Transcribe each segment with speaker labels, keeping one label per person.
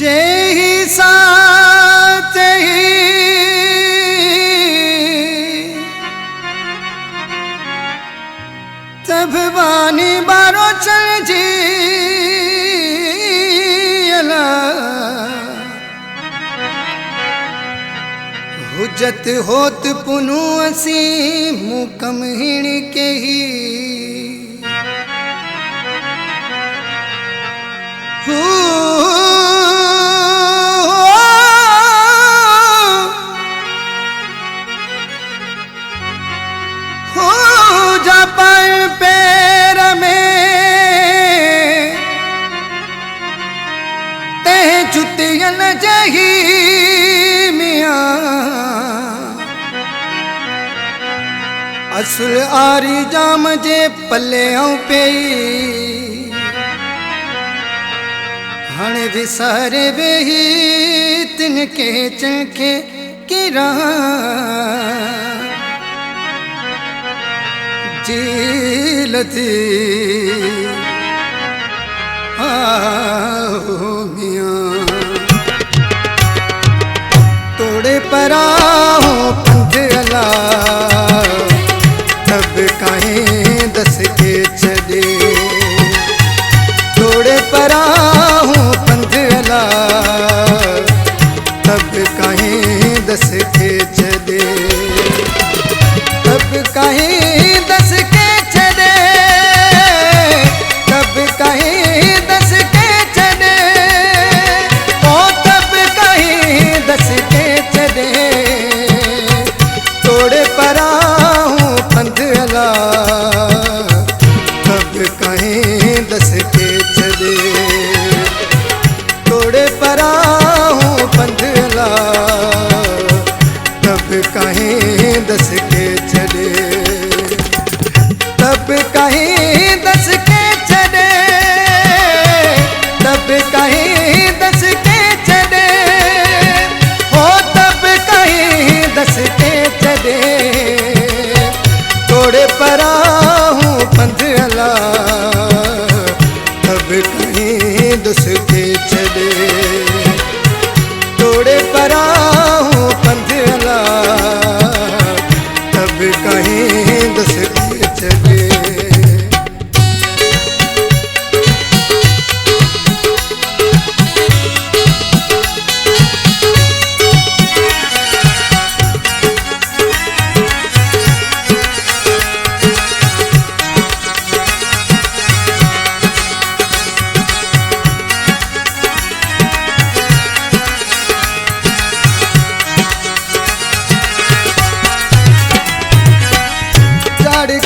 Speaker 1: जेहि साथ ही तब बानी बारो चल जी हुज्जत होत पुनु असी मुकम हिण के ही पैर में तह जुतियन जही मियाँ असुल आरी जाम जे पले पे हण विसारे वेही तिनके चंखे किरा जीलती मियाँ तोड़े परा हो पंथ अला तब कहीं दस के चले तोड़े परा हो पंथ अला तब कहीं दस के चले तब कहीं दस के चले तब कहीं दस के चले ओ तब कहीं दस के चले तोड़े परा हूँ पंथ अला तब कहीं दस के चले तोड़े परा हूँ पंथ अला तब कहीं दस के चले तब कहीं दस के चले तब कहीं दस के चले हो तब कहीं दस के चले तोड़े परा हूँ पंथ अला तब कहीं दस के चले तोड़े परा हूँ पंथ अला तब कहीं दस के चले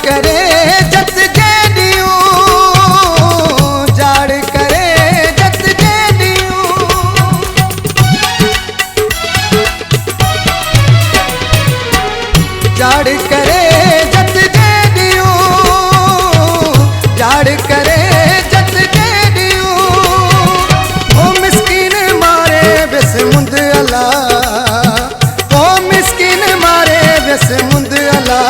Speaker 1: करे जत जेडियो जाड़ करे जत जेडियो जाड़ करे जत जेडियो जाड़ करे जत जेडियो ओ मिस्कीन मारे बेस मुंद अला ओ मिस्कीन मारे बेस मुंद अला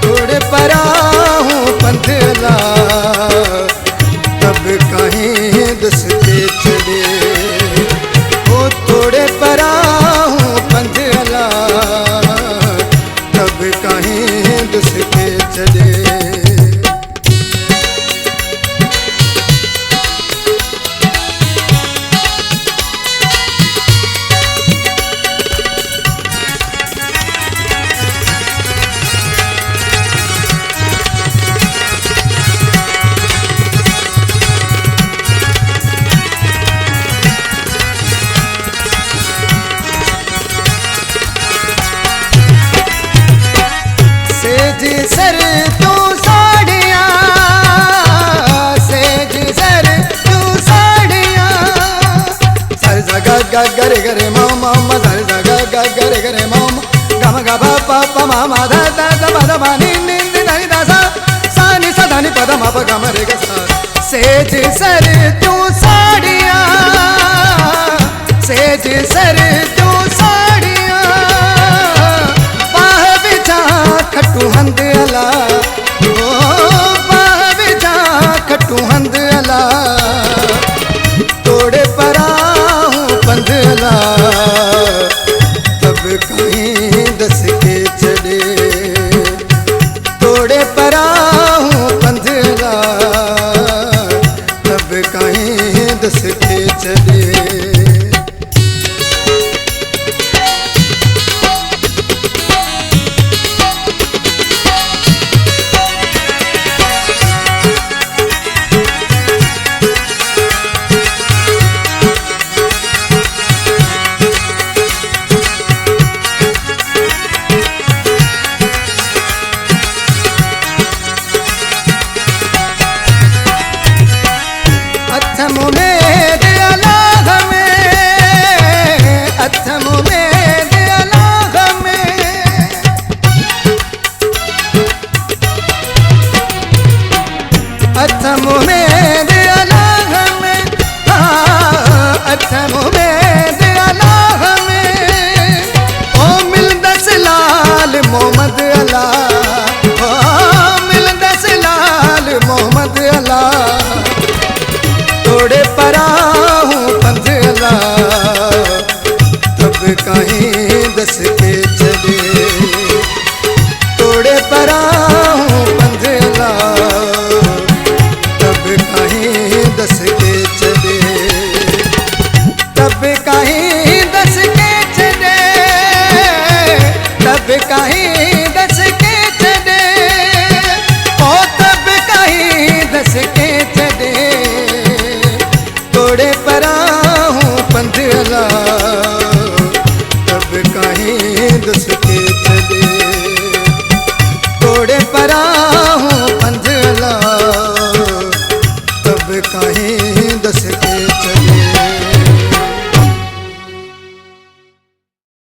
Speaker 1: तोड़े परा हूँ पंथ अला तब कहीं दस के चले ओ तोड़े परा हूँ पंथ अला तब कहीं दस के चले सेज सर तू साड़िया सेज सर तू साड़िया सर जगा गा गरे गरे मामा सर जगा गा गरे गरे मामा गम गा बा पा पा मामा दा दा दा पा दा मा नी नी नी दा नी दा सा सा नी सा दा नी पा दा मा पा गा मा रे गा सा सेज सर तू साड़िया सेज सर तू साड़िया बाह बिछा खट्टू हंद अला ओ बाह बिछा खट्टू हंद अला तोड़े पर अला ओ मिलंदस लाल मोहम्मद अला तोड़े परा हूँ पंध अला तब कहीं दस के चले तोड़े परा हूँ पंध अला तब कहीं दस के चले तब कहीं दस के चले तब कहीं दस के चले ओ तब कहीं दस के चले तोड़े परा हूँ पंध अला तब कहीं दस के चले तोड़े परा हूँ पंध अला तब कहीं दस के चले।